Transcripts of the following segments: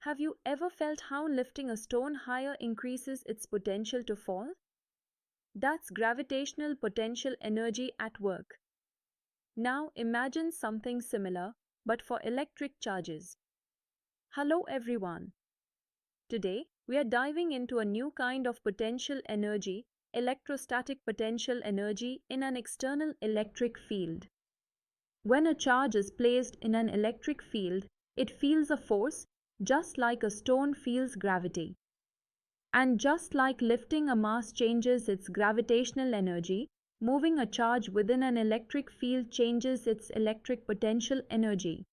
Have you ever felt how lifting a stone higher increases its potential to fall? That's gravitational potential energy at work. Now imagine something similar, but for electric charges. Hello everyone. Today, we are diving into a new kind of potential energy, electrostatic potential energy in an external electric field. When a charge is placed in an electric field, it feels a force, just like a stone feels gravity. And just like lifting a mass changes its gravitational energy, moving a charge within an electric field changes its electric potential energy.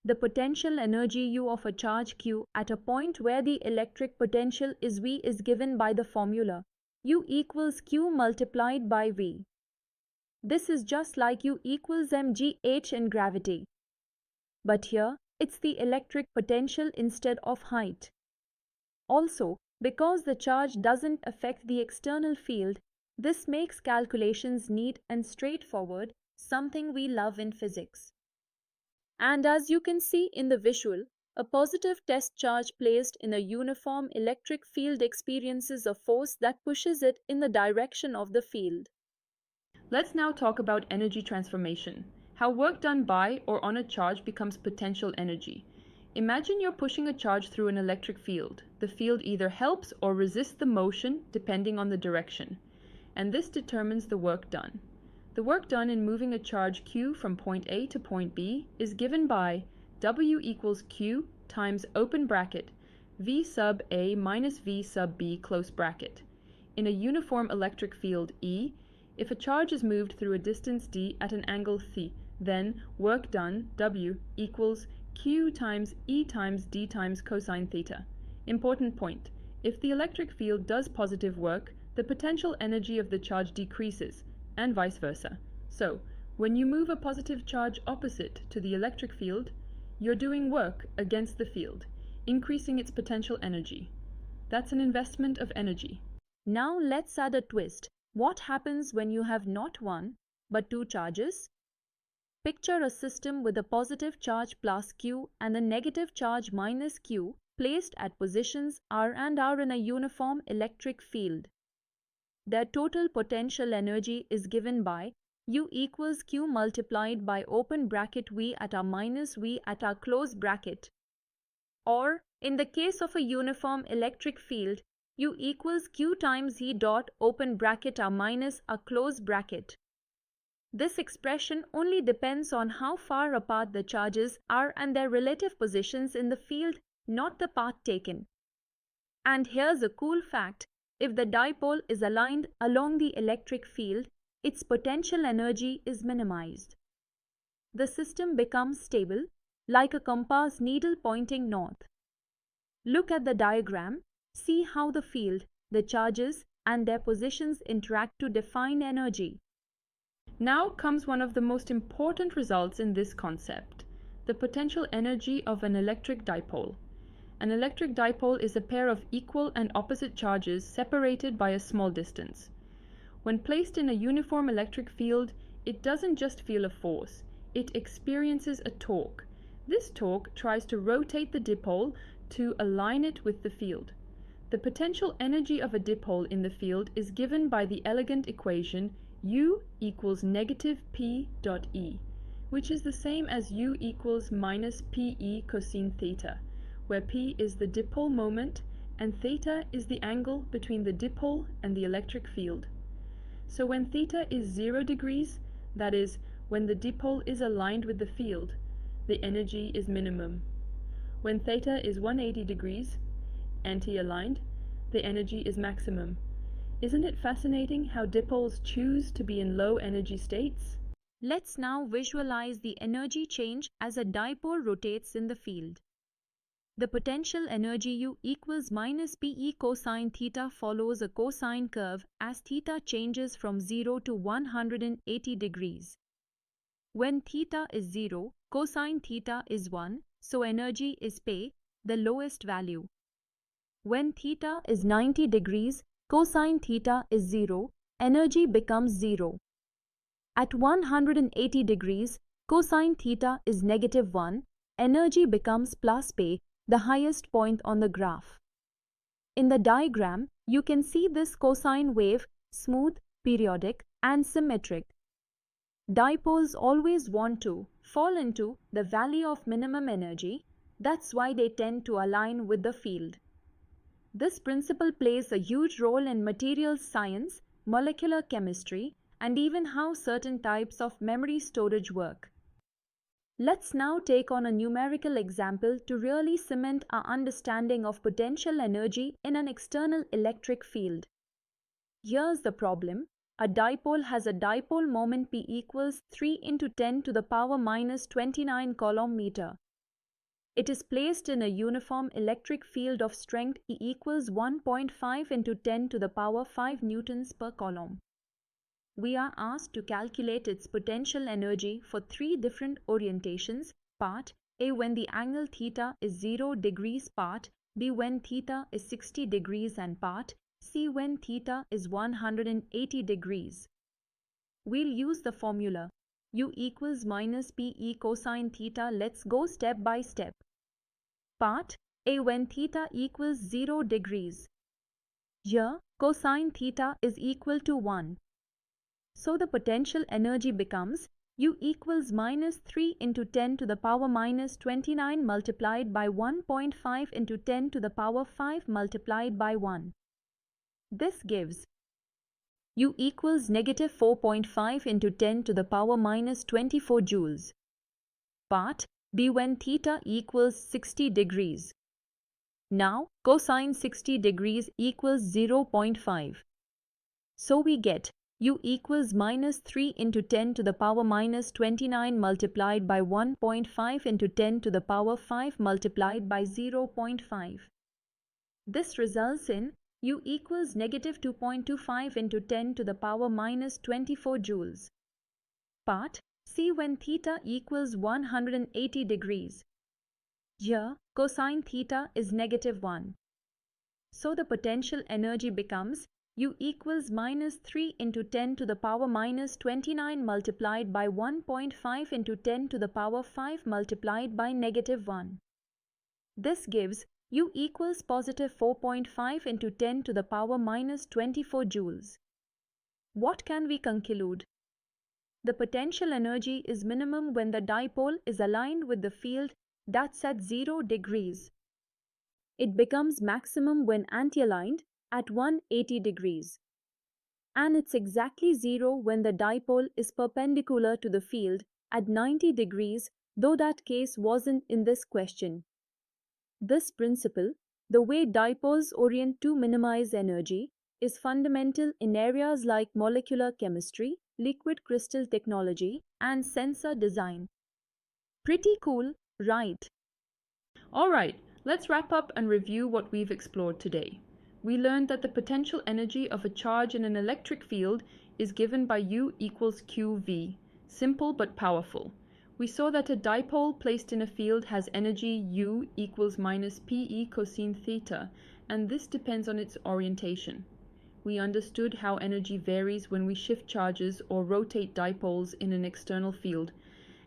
The potential energy U of a charge Q at a point where the electric potential is V is given by the formula U equals Q multiplied by V. This is just like U equals mgh in gravity. But here, it's the electric potential instead of height. Also, because the charge doesn't affect the external field, this makes calculations neat and straightforward, something we love in physics. And as you can see in the visual, a positive test charge placed in a uniform electric field experiences a force that pushes it in the direction of the field. Let's now talk about energy transformation, how work done by or on a charge becomes potential energy. Imagine you're pushing a charge through an electric field. The field either helps or resists the motion depending on the direction, and this determines the work done. The work done in moving a charge Q from point A to point B is given by W equals Q times open bracket V sub A minus V sub B close bracket. In a uniform electric field E, if a charge is moved through a distance d at an angle θ, then work done W equals Q times E times d times cosine theta. Important point: if the electric field does positive work, the potential energy of the charge decreases, and vice versa. So, when you move a positive charge opposite to the electric field, you're doing work against the field, increasing its potential energy. That's an investment of energy. Now let's add a twist. What happens when you have not one, but two charges? Picture a system with a positive charge plus Q and a negative charge minus Q placed at positions R and R in a uniform electric field. Their total potential energy is given by U equals Q multiplied by open bracket V at R minus V at R close bracket. Or, in the case of a uniform electric field, U equals Q times E dot open bracket R minus R close bracket. This expression only depends on how far apart the charges are and their relative positions in the field, not the path taken. And here's a cool fact: if the dipole is aligned along the electric field, its potential energy is minimized. The system becomes stable, like a compass needle pointing north. Look at the diagram. See how the field, the charges, and their positions interact to define energy. Now comes one of the most important results in this concept: the potential energy of an electric dipole. An electric dipole is a pair of equal and opposite charges separated by a small distance. When placed in a uniform electric field, it doesn't just feel a force, it experiences a torque. This torque tries to rotate the dipole to align it with the field. The potential energy of a dipole in the field is given by the elegant equation U equals negative P dot E, which is the same as U equals minus PE cosine theta, where P is the dipole moment and theta is the angle between the dipole and the electric field. So when theta is 0 degrees, that is, when the dipole is aligned with the field, the energy is minimum. When theta is 180 degrees, anti-aligned, the energy is maximum. Isn't it fascinating how dipoles choose to be in low energy states? Let's now visualize the energy change as a dipole rotates in the field. The potential energy U equals minus PE cosine theta follows a cosine curve as theta changes from 0 to 180 degrees. When theta is 0, cosine theta is 1, so energy is P, the lowest value. When theta is 90 degrees, cosine theta is 0, energy becomes 0. At 180 degrees, cosine theta is negative 1, energy becomes plus P, the highest point on the graph. In the diagram, you can see this cosine wave, smooth, periodic, and symmetric. Dipoles always want to fall into the valley of minimum energy. That's why they tend to align with the field. This principle plays a huge role in materials science, molecular chemistry, and even how certain types of memory storage work. Let's now take on a numerical example to really cement our understanding of potential energy in an external electric field. Here's the problem. A dipole has a dipole moment P equals 3 into 10 to the power minus 29 coulomb meter. It is placed in a uniform electric field of strength E equals 1.5 into 10 to the power 5 newtons per coulomb. We are asked to calculate its potential energy for three different orientations: part A when the angle theta is 0 degrees, part B when theta is 60 degrees, and part C when theta is 180 degrees. We'll use the formula U equals minus PE cosine theta. Let's go step by step. Part A when theta equals 0 degrees. Here, cosine theta is equal to 1. So the potential energy becomes U equals minus 3 into 10 to the power minus 29 multiplied by 1.5 into 10 to the power 5 multiplied by 1. This gives U equals negative 4.5 into 10 to the power minus 24 joules. Part B when theta equals 60 degrees. Now cosine 60 degrees equals 0.5. So we get U equals minus 3 into 10 to the power minus 29 multiplied by 1.5 into 10 to the power 5 multiplied by 0.5. This results in U equals negative 2.25 into 10 to the power minus 24 joules. Part C when theta equals 180 degrees. Here, cosine theta is negative 1. So the potential energy becomes U equals minus 3 into 10 to the power minus 29 multiplied by 1.5 into 10 to the power 5 multiplied by negative 1. This gives U equals positive 4.5 into 10 to the power minus 24 joules. What can we conclude? The potential energy is minimum when the dipole is aligned with the field that's at 0 degrees. It becomes maximum when anti-aligned at 180 degrees. And it's exactly 0 when the dipole is perpendicular to the field at 90 degrees, though that case wasn't in this question. This principle, the way dipoles orient to minimize energy, is fundamental in areas like molecular chemistry, liquid crystal technology, and sensor design. Pretty cool, right? Alright, let's wrap up and review what we've explored today. We learned that the potential energy of a charge in an electric field is given by U equals QV, simple but powerful. We saw that a dipole placed in a field has energy U equals minus PE cosine theta, and this depends on its orientation. We understood how energy varies when we shift charges or rotate dipoles in an external field,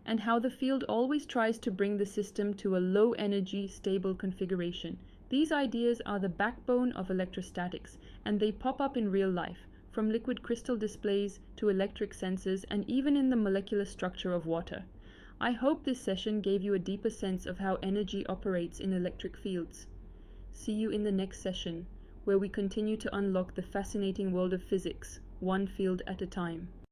and how the field always tries to bring the system to a low energy, stable configuration. These ideas are the backbone of electrostatics, and they pop up in real life, from liquid crystal displays to electric sensors and even in the molecular structure of water. I hope this session gave you a deeper sense of how energy operates in electric fields. See you in the next session, where we continue to unlock the fascinating world of physics, one field at a time.